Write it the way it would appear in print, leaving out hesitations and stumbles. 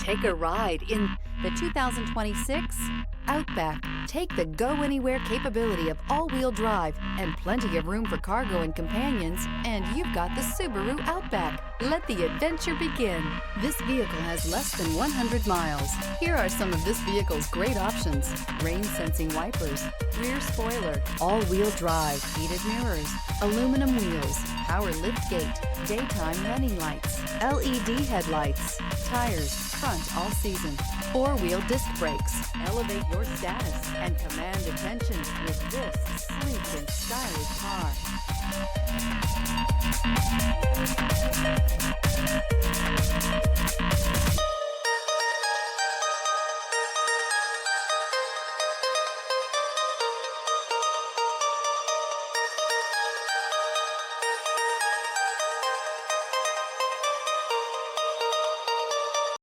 Take a ride in the 2026 Outback. Take the go-anywhere capability of all-wheel drive and plenty of room for cargo and companions, and you've got the Subaru Outback. Let the adventure begin. This vehicle has less than 100 miles. Here are some of this vehicle's great options: rain-sensing wipers, rear spoiler, all-wheel drive, heated mirrors, aluminum wheels, power liftgate, daytime running lights, LED headlights, tires, front all season, four-wheel disc brakes. Elevate your status and command attention with this sleek and stylish car.